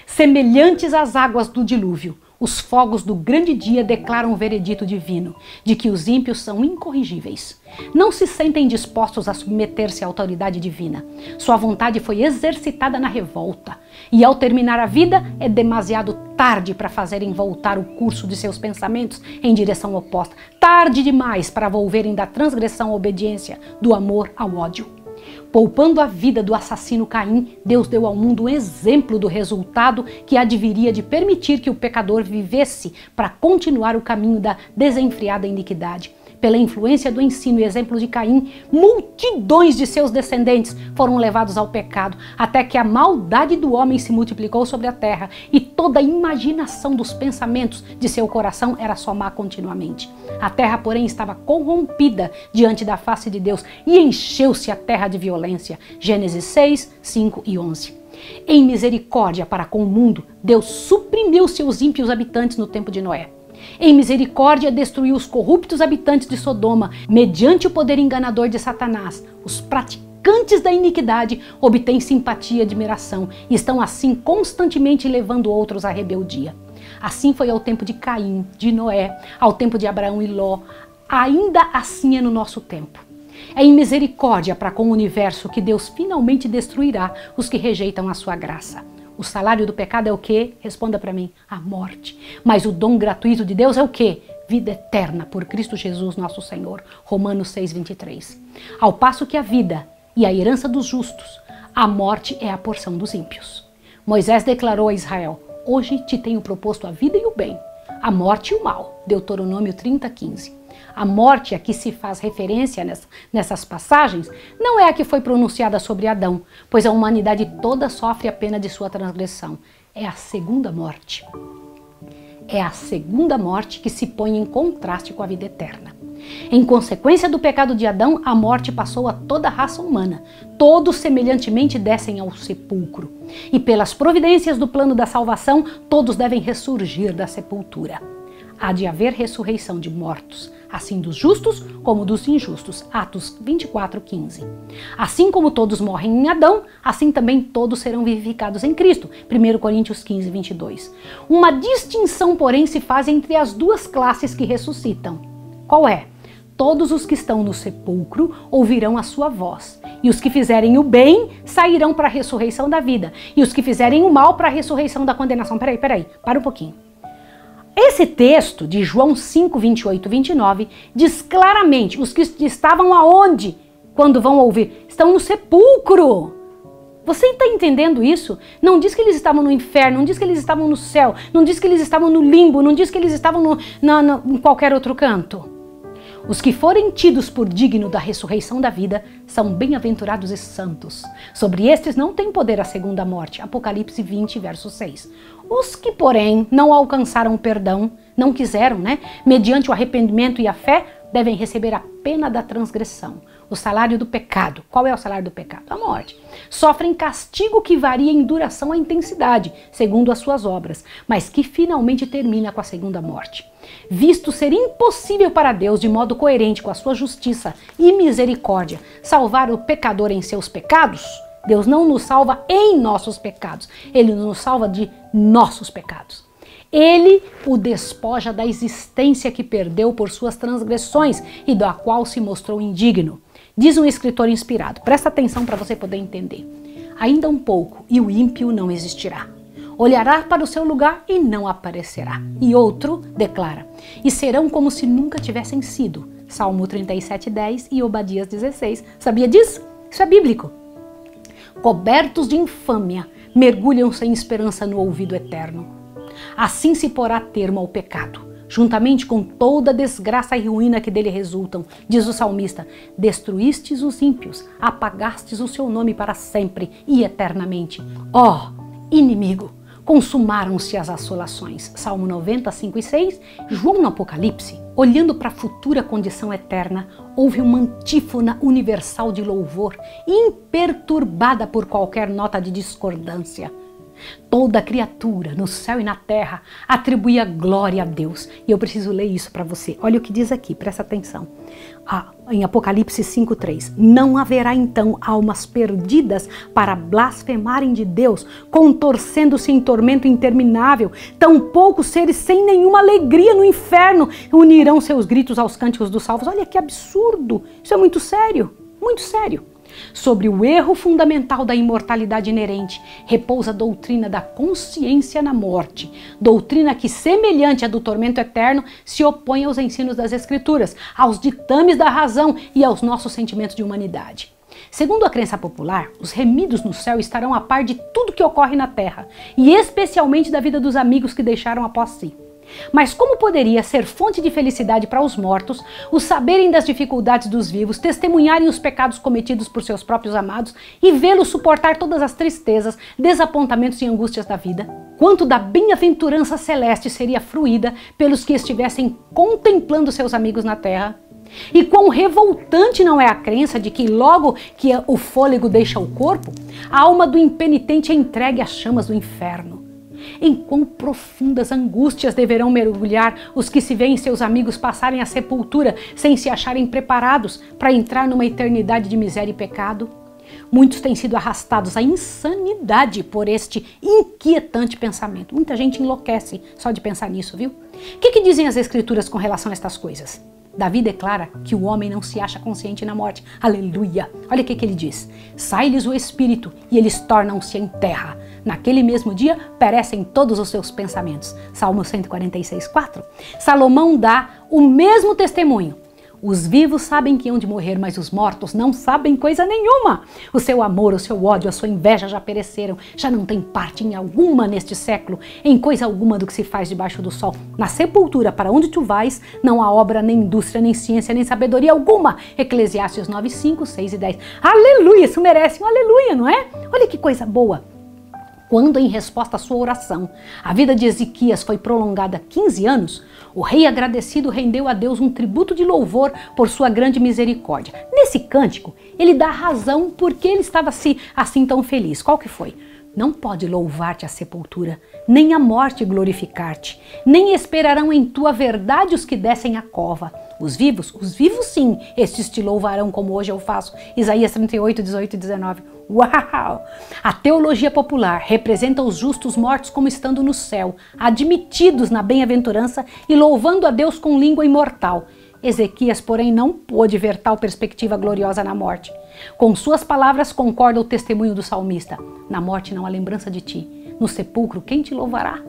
Semelhantes às águas do dilúvio, os fogos do grande dia declaram o veredito divino de que os ímpios são incorrigíveis. Não se sentem dispostos a submeter-se à autoridade divina. Sua vontade foi exercitada na revolta. E ao terminar a vida, é demasiado tarde para fazerem voltar o curso de seus pensamentos em direção oposta. Tarde demais para volverem da transgressão à obediência, do amor ao ódio. Poupando a vida do assassino Caim, Deus deu ao mundo um exemplo do resultado que adviria de permitir que o pecador vivesse para continuar o caminho da desenfreada iniquidade. Pela influência do ensino e exemplo de Caim, multidões de seus descendentes foram levados ao pecado, até que a maldade do homem se multiplicou sobre a terra e toda a imaginação dos pensamentos de seu coração era só má continuamente. A terra, porém, estava corrompida diante da face de Deus e encheu-se a terra de violência. Gênesis 6, 5 e 11. Em misericórdia para com o mundo, Deus suprimiu seus ímpios habitantes no tempo de Noé. Em misericórdia destruiu os corruptos habitantes de Sodoma, mediante o poder enganador de Satanás. Os praticantes da iniquidade obtêm simpatia e admiração e estão assim constantemente levando outros à rebeldia. Assim foi ao tempo de Caim, de Noé, ao tempo de Abraão e Ló. Ainda assim é no nosso tempo. É em misericórdia para com o universo que Deus finalmente destruirá os que rejeitam a sua graça. O salário do pecado é o quê? Responda para mim, a morte. Mas o dom gratuito de Deus é o quê? Vida eterna por Cristo Jesus nosso Senhor. Romanos 6, 23. Ao passo que a vida e a herança dos justos, a morte é a porção dos ímpios. Moisés declarou a Israel, hoje te tenho proposto a vida e o bem, a morte e o mal. Deuteronômio 30, 15. A morte a que se faz referência nessas passagens não é a que foi pronunciada sobre Adão, pois a humanidade toda sofre a pena de sua transgressão. É a segunda morte. É a segunda morte que se põe em contraste com a vida eterna. Em consequência do pecado de Adão, a morte passou a toda a raça humana. Todos semelhantemente descem ao sepulcro. E pelas providências do plano da salvação, todos devem ressurgir da sepultura. Há de haver ressurreição de mortos, assim dos justos como dos injustos. Atos 24, 15. Assim como todos morrem em Adão, assim também todos serão vivificados em Cristo. 1 Coríntios 15, 22. Uma distinção, porém, se faz entre as duas classes que ressuscitam. Qual é? Todos os que estão no sepulcro ouvirão a sua voz. E os que fizerem o bem sairão para a ressurreição da vida. E os que fizerem o mal para a ressurreição da condenação. Peraí, para um pouquinho. Esse texto de João 5, 28 e 29 diz claramente os que estavam aonde? quando vão ouvir? Estão no sepulcro. Você está entendendo isso? Não diz que eles estavam no inferno, não diz que eles estavam no céu, não diz que eles estavam no limbo, não diz que eles estavam em qualquer outro canto. Os que forem tidos por digno da ressurreição da vida são bem-aventurados e santos. Sobre estes não tem poder a segunda morte. Apocalipse 20, verso 6. Os que, porém, não alcançaram o perdão, não quiseram, mediante o arrependimento e a fé, devem receber a pena da transgressão. O salário do pecado. Qual é o salário do pecado? A morte. Sofrem castigo que varia em duração à intensidade, segundo as suas obras, mas que finalmente termina com a segunda morte. Visto ser impossível para Deus, de modo coerente com a sua justiça e misericórdia, salvar o pecador em seus pecados, Deus não nos salva em nossos pecados, Ele nos salva de nossos pecados. Ele o despoja da existência que perdeu por suas transgressões e da qual se mostrou indigno. Diz um escritor inspirado, presta atenção para você poder entender. Ainda um pouco e o ímpio não existirá. Olhará para o seu lugar e não aparecerá. E outro declara, e serão como se nunca tivessem sido. Salmo 37:10 e Obadias 16. Sabia disso? Isso é bíblico. Cobertos de infâmia, mergulham sem esperança no ouvido eterno. Assim se porá termo ao pecado, juntamente com toda a desgraça e ruína que dele resultam, diz o salmista, destruístes os ímpios, apagastes o seu nome para sempre e eternamente. Ó, inimigo, consumaram-se as assolações. Salmo 90, 5 e 6, João no Apocalipse, olhando para a futura condição eterna, houve uma antífona universal de louvor, imperturbada por qualquer nota de discordância. Toda criatura, no céu e na terra, atribuía glória a Deus. E eu preciso ler isso para você. Olha o que diz aqui, presta atenção. Em Apocalipse 5:3. Não haverá então almas perdidas para blasfemarem de Deus, contorcendo-se em tormento interminável. Tampouco seres sem nenhuma alegria no inferno unirão seus gritos aos cânticos dos salvos. Olha que absurdo. Isso é muito sério, muito sério. Sobre o erro fundamental da imortalidade inerente, repousa a doutrina da consciência na morte, doutrina que, semelhante à do tormento eterno, se opõe aos ensinos das Escrituras, aos ditames da razão e aos nossos sentimentos de humanidade. Segundo a crença popular, os remidos no céu estarão a par de tudo que ocorre na terra, e especialmente da vida dos amigos que deixaram após si. Mas como poderia ser fonte de felicidade para os mortos, os saberem das dificuldades dos vivos, testemunharem os pecados cometidos por seus próprios amados e vê-los suportar todas as tristezas, desapontamentos e angústias da vida? Quanto da bem-aventurança celeste seria fruída pelos que estivessem contemplando seus amigos na terra? E quão revoltante não é a crença de que logo que o fôlego deixa o corpo, a alma do impenitente é entregue às chamas do inferno. Em quão profundas angústias deverão mergulhar os que se veem seus amigos passarem a sepultura sem se acharem preparados para entrar numa eternidade de miséria e pecado? Muitos têm sido arrastados à insanidade por este inquietante pensamento. Muita gente enlouquece só de pensar nisso, viu? O que dizem as Escrituras com relação a estas coisas? Davi declara que o homem não se acha consciente na morte. Aleluia! Olha o que ele diz. Sai-lhes o espírito e eles tornam-se em terra. Naquele mesmo dia perecem todos os seus pensamentos. Salmo 146, 4. Salomão dá o mesmo testemunho. Os vivos sabem que hão de morrer, mas os mortos não sabem coisa nenhuma. O seu amor, o seu ódio, a sua inveja já pereceram. Já não tem parte em alguma neste século, em coisa alguma do que se faz debaixo do sol. Na sepultura, para onde tu vais, não há obra, nem indústria, nem ciência, nem sabedoria alguma. Eclesiastes 9, 5, 6 e 10. Aleluia! Isso merece um aleluia, não é? Olha que coisa boa. Quando, em resposta à sua oração, a vida de Ezequias foi prolongada 15 anos, o rei agradecido rendeu a Deus um tributo de louvor por sua grande misericórdia. Nesse cântico, ele dá razão por que ele estava assim tão feliz. Qual que foi? Não pode louvar-te a sepultura, nem a morte glorificar-te, nem esperarão em tua verdade os que descem a cova. Os vivos sim, estes te louvarão como hoje eu faço. Isaías 38, 18 e 19. Uau! A teologia popular representa os justos mortos como estando no céu, admitidos na bem-aventurança e louvando a Deus com língua imortal. Ezequias, porém, não pôde ver tal perspectiva gloriosa na morte. Com suas palavras concorda o testemunho do salmista. Na morte não há lembrança de ti. No sepulcro, quem te louvará?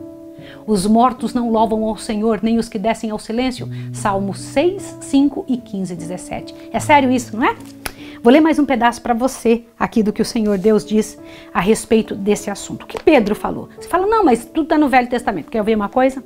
Os mortos não louvam ao Senhor, nem os que descem ao silêncio. Salmo 6, 5 e 15, 17. É sério isso, não é? Vou ler mais um pedaço para você aqui do que o Senhor Deus diz a respeito desse assunto. O que Pedro falou? Você fala, não, mas tudo está no Velho Testamento. Quer ouvir uma coisa?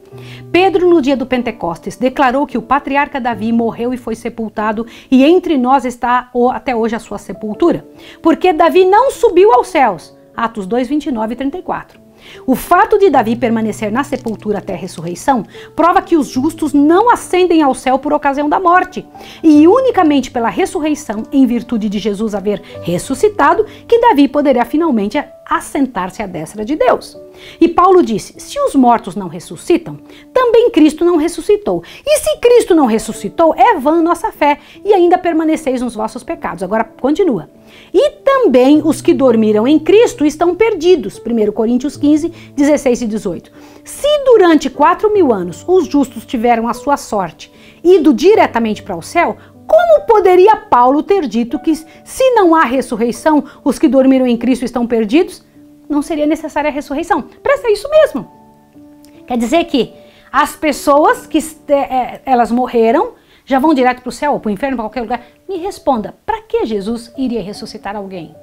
Pedro, no dia do Pentecostes, declarou que o patriarca Davi morreu e foi sepultado, e entre nós está até hoje a sua sepultura. Porque Davi não subiu aos céus. Atos 2, 29 e 34. O fato de Davi permanecer na sepultura até a ressurreição prova que os justos não ascendem ao céu por ocasião da morte, e unicamente pela ressurreição, em virtude de Jesus haver ressuscitado, que Davi poderá finalmente assentar-se à destra de Deus. E Paulo disse, se os mortos não ressuscitam, também Cristo não ressuscitou. E se Cristo não ressuscitou, é vã nossa fé, e ainda permaneceis nos vossos pecados. Agora continua. E também os que dormiram em Cristo estão perdidos. 1 Coríntios 15, 16 e 18. Se durante 4.000 anos os justos tiveram a sua sorte ido diretamente para o céu, como poderia Paulo ter dito que se não há ressurreição, os que dormiram em Cristo estão perdidos? Não seria necessária a ressurreição. Presta isso mesmo. Quer dizer que as pessoas que elas morreram já vão direto para o céu ou para o inferno, para qualquer lugar. Me responda, para que Jesus iria ressuscitar alguém?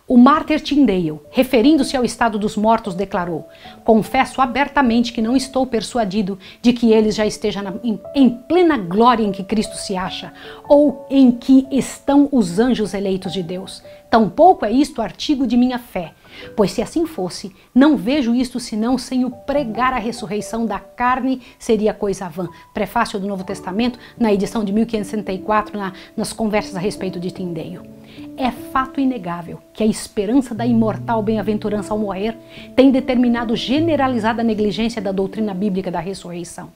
O mártir Tyndale, referindo-se ao estado dos mortos, declarou: confesso abertamente que não estou persuadido de que eles já estejam em plena glória em que Cristo se acha, ou em que estão os anjos eleitos de Deus. Tampouco é isto artigo de minha fé, pois se assim fosse, não vejo isto senão sem o pregar a ressurreição da carne seria coisa vã. Prefácio do Novo Testamento, na edição de 1564, nas conversas a respeito de Tyndale. É fato inegável que a esperança da imortal bem-aventurança ao morrer tem determinado generalizada negligência da doutrina bíblica da ressurreição.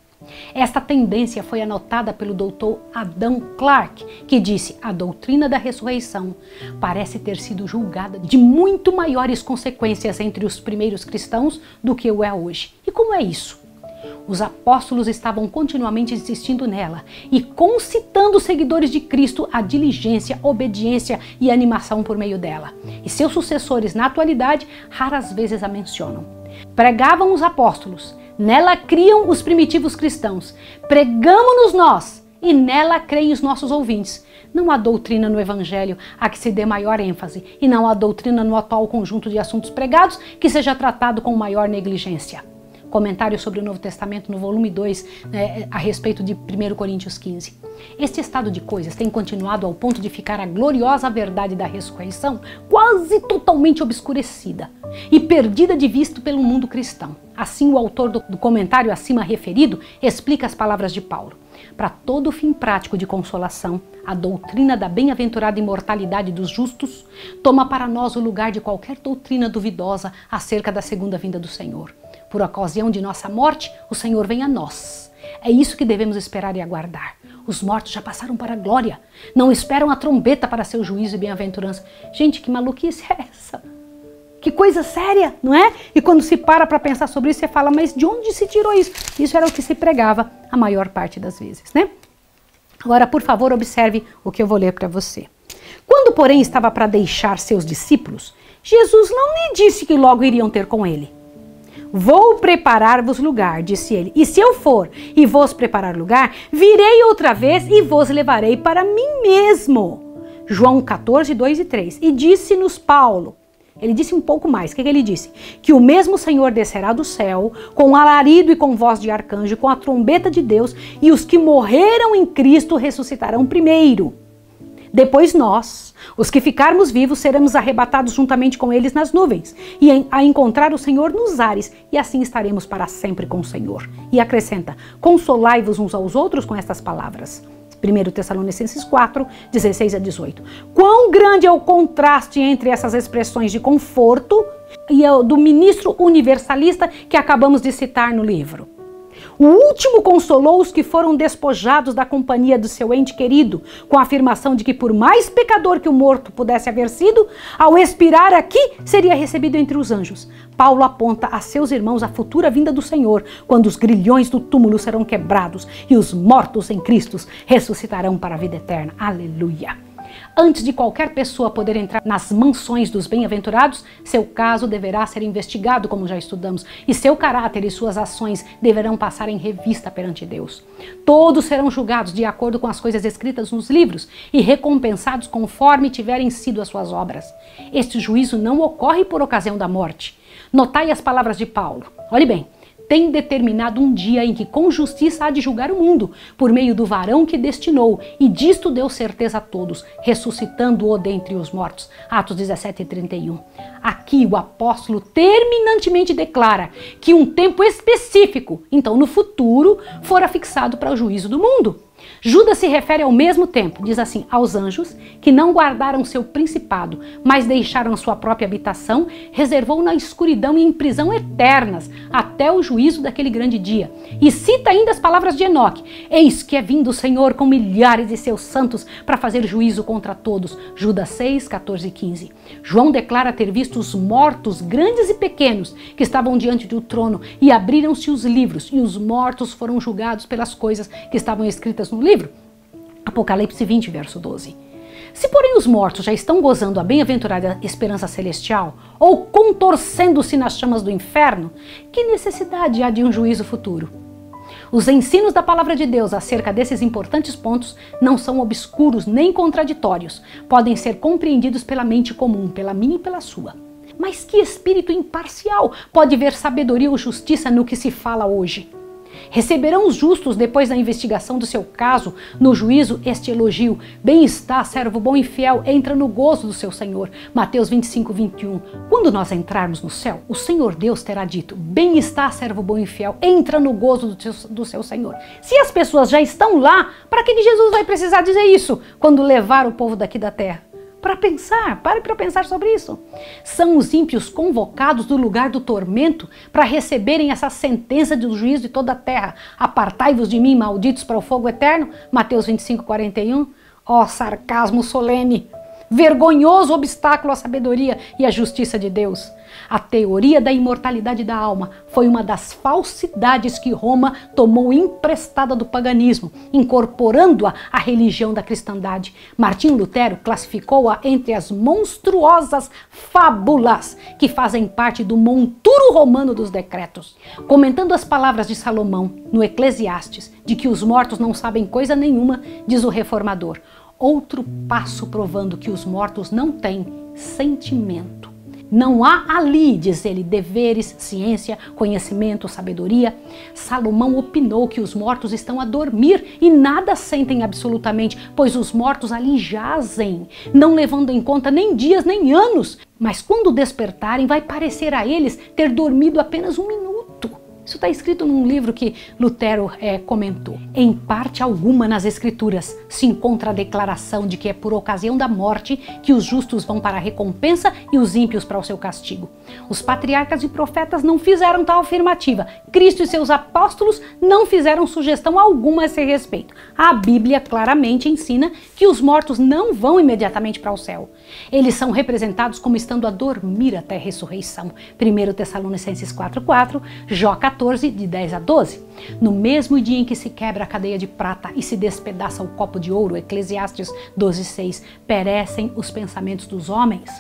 Esta tendência foi anotada pelo doutor Adam Clarke, que disse: a doutrina da ressurreição parece ter sido julgada de muito maiores consequências entre os primeiros cristãos do que o é hoje. E como é isso? Os apóstolos estavam continuamente insistindo nela e concitando os seguidores de Cristo à diligência, obediência e animação por meio dela. E seus sucessores, na atualidade, raras vezes a mencionam. Pregavam os apóstolos, nela criam os primitivos cristãos, pregamos-nos nós e nela creem os nossos ouvintes. Não há doutrina no Evangelho a que se dê maior ênfase e não há doutrina no atual conjunto de assuntos pregados que seja tratado com maior negligência. Comentário sobre o Novo Testamento no volume 2, a respeito de 1 Coríntios 15. Este estado de coisas tem continuado ao ponto de ficar a gloriosa verdade da ressurreição quase totalmente obscurecida e perdida de vista pelo mundo cristão. Assim, o autor do comentário acima referido explica as palavras de Paulo. Para todo fim prático de consolação, a doutrina da bem-aventurada imortalidade dos justos toma para nós o lugar de qualquer doutrina duvidosa acerca da segunda vinda do Senhor. Por ocasião de nossa morte, o Senhor vem a nós. É isso que devemos esperar e aguardar. Os mortos já passaram para a glória. Não esperam a trombeta para seu juízo e bem-aventurança. Gente, que maluquice é essa? Que coisa séria, não é? E quando se para pensar sobre isso, você fala, mas de onde se tirou isso? Isso era o que se pregava a maior parte das vezes, né? Agora, por favor, observe o que eu vou ler para você. Quando, porém, estava para deixar seus discípulos, Jesus não lhe disse que logo iriam ter com ele. Vou preparar-vos lugar, disse ele, e se eu for e vos preparar lugar, virei outra vez e vos levarei para mim mesmo. João 14, 2 e 3. E disse-nos Paulo, ele disse um pouco mais, o que ele disse? Que o mesmo Senhor descerá do céu, com alarido e com voz de arcanjo, com a trombeta de Deus, e os que morreram em Cristo ressuscitarão primeiro. Depois nós, os que ficarmos vivos, seremos arrebatados juntamente com eles nas nuvens, e a encontrar o Senhor nos ares, e assim estaremos para sempre com o Senhor. E acrescenta, consolai-vos uns aos outros com estas palavras. 1 Tessalonicenses 4, 16 a 18. Quão grande é o contraste entre essas expressões de conforto e do ministro universalista que acabamos de citar no livro. O último consolou os que foram despojados da companhia do seu ente querido, com a afirmação de que por mais pecador que o morto pudesse haver sido, ao expirar aqui, seria recebido entre os anjos. Paulo aponta a seus irmãos a futura vinda do Senhor, quando os grilhões do túmulo serão quebrados e os mortos em Cristo ressuscitarão para a vida eterna. Aleluia! Antes de qualquer pessoa poder entrar nas mansões dos bem-aventurados, seu caso deverá ser investigado, como já estudamos, e seu caráter e suas ações deverão passar em revista perante Deus. Todos serão julgados de acordo com as coisas escritas nos livros e recompensados conforme tiverem sido as suas obras. Este juízo não ocorre por ocasião da morte. Notai as palavras de Paulo. Olhe bem. Tem determinado um dia em que com justiça há de julgar o mundo, por meio do varão que destinou, e disto deu certeza a todos, ressuscitando-o dentre os mortos. Atos 17:31. Aqui o apóstolo terminantemente declara que um tempo específico, então no futuro, fora fixado para o juízo do mundo. Judas se refere ao mesmo tempo, diz assim, aos anjos que não guardaram seu principado, mas deixaram sua própria habitação, reservou na escuridão e em prisão eternas, até o juízo daquele grande dia. E cita ainda as palavras de Enoque, eis que é vindo o Senhor com milhares de seus santos para fazer juízo contra todos. Judas 6, 14 e 15. João declara ter visto os mortos, grandes e pequenos, que estavam diante do trono, e abriram-se os livros, e os mortos foram julgados pelas coisas que estavam escritas no livro. Apocalipse 20, verso 12. Se, porém, os mortos já estão gozando a bem-aventurada esperança celestial, ou contorcendo-se nas chamas do inferno, que necessidade há de um juízo futuro? Os ensinos da palavra de Deus acerca desses importantes pontos não são obscuros nem contraditórios, podem ser compreendidos pela mente comum, pela minha e pela sua. Mas que espírito imparcial pode ver sabedoria ou justiça no que se fala hoje? Receberão os justos, depois da investigação do seu caso, no juízo, este elogio: bem está, servo bom e fiel, entra no gozo do seu Senhor. Mateus 25, 21. Quando nós entrarmos no céu, o Senhor Deus terá dito: bem está, servo bom e fiel, entra no gozo do seu Senhor. Se as pessoas já estão lá, para que Jesus vai precisar dizer isso quando levar o povo daqui da terra? Para pensar, pare para pensar sobre isso. São os ímpios convocados do lugar do tormento para receberem essa sentença do juízo de toda a terra. Apartai-vos de mim, malditos, para o fogo eterno. Mateus 25, 41. Ó, sarcasmo solene! Vergonhoso obstáculo à sabedoria e à justiça de Deus. A teoria da imortalidade da alma foi uma das falsidades que Roma tomou emprestada do paganismo, incorporando-a à religião da cristandade. Martinho Lutero classificou-a entre as monstruosas fábulas que fazem parte do monturo romano dos decretos. Comentando as palavras de Salomão no Eclesiastes, de que os mortos não sabem coisa nenhuma, diz o reformador: outro passo provando que os mortos não têm sentimento. Não há ali, diz ele, deveres, ciência, conhecimento, sabedoria. Salomão opinou que os mortos estão a dormir e nada sentem absolutamente, pois os mortos ali jazem, não levando em conta nem dias nem anos. Mas quando despertarem, vai parecer a eles ter dormido apenas um minuto. Isso está escrito num livro que Lutero comentou. Em parte alguma nas Escrituras se encontra a declaração de que é por ocasião da morte que os justos vão para a recompensa e os ímpios para o seu castigo. Os patriarcas e profetas não fizeram tal afirmativa. Cristo e seus apóstolos não fizeram sugestão alguma a esse respeito. A Bíblia claramente ensina que os mortos não vão imediatamente para o céu. Eles são representados como estando a dormir até a ressurreição. 1 Tessalonicenses 4:4, Jó 14, de 10 a 12. No mesmo dia em que se quebra a cadeia de prata e se despedaça o copo de ouro, Eclesiastes 12:6, perecem os pensamentos dos homens.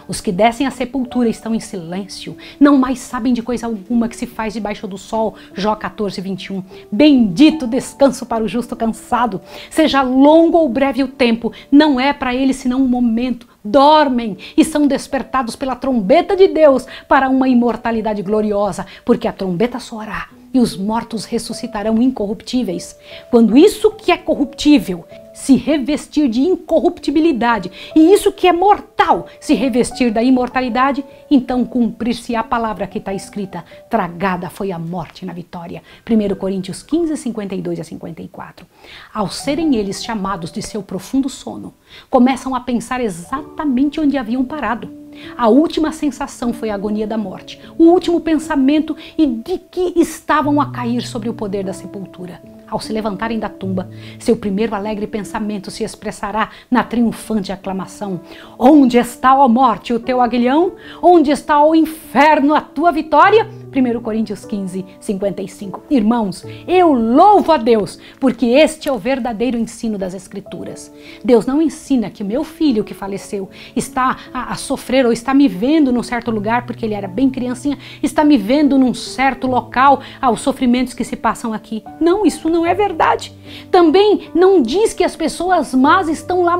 Os que descem à sepultura estão em silêncio, não mais sabem de coisa alguma que se faz debaixo do sol, Jó 14:21. Bendito descanso para o justo cansado, seja longo ou breve o tempo, não é para ele senão um momento. Dormem e são despertados pela trombeta de Deus para uma imortalidade gloriosa, porque a trombeta soará e os mortos ressuscitarão incorruptíveis. Quando isso que é corruptível se revestir de incorruptibilidade e isso que é mortal se revestir da imortalidade, então cumprir-se a palavra que está escrita: tragada foi a morte na vitória. 1 Coríntios 15, 52 a 54. Ao serem eles chamados de seu profundo sono, começam a pensar exatamente onde haviam parado. A última sensação foi a agonia da morte, o último pensamento e de que estavam a cair sobre o poder da sepultura. Ao se levantarem da tumba, seu primeiro alegre pensamento se expressará na triunfante aclamação: onde está, ó morte, o teu aguilhão? Onde está, ó inferno, a tua vitória? 1 Coríntios 15, 55. Irmãos, eu louvo a Deus, porque este é o verdadeiro ensino das Escrituras. Deus não ensina que o meu filho que faleceu está a sofrer ou está me vendo num certo lugar, porque ele era bem criancinha, está me vendo num certo local, os sofrimentos que se passam aqui. Não, isso não é verdade. Também não diz que as pessoas más estão lá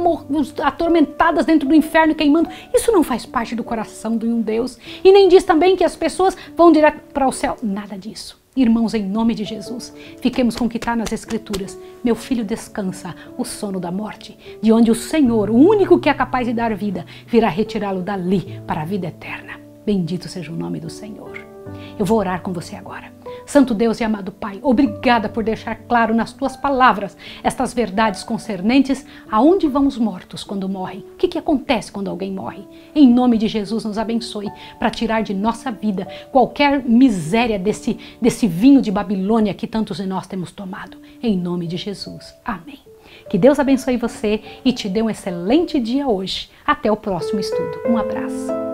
atormentadas dentro do inferno queimando. Isso não faz parte do coração de um Deus. E nem diz também que as pessoas vão direto para o céu. Nada disso. Irmãos, em nome de Jesus, fiquemos com o que está nas Escrituras. Meu filho descansa o sono da morte, de onde o Senhor, o único que é capaz de dar vida, virá retirá-lo dali para a vida eterna. Bendito seja o nome do Senhor. Eu vou orar com você agora. Santo Deus e amado Pai, obrigada por deixar claro nas tuas palavras estas verdades concernentes aonde vão os mortos quando morrem. O que acontece quando alguém morre? Em nome de Jesus, nos abençoe para tirar de nossa vida qualquer miséria desse vinho de Babilônia que tantos de nós temos tomado. Em nome de Jesus. Amém. Que Deus abençoe você e te dê um excelente dia hoje. Até o próximo estudo. Um abraço.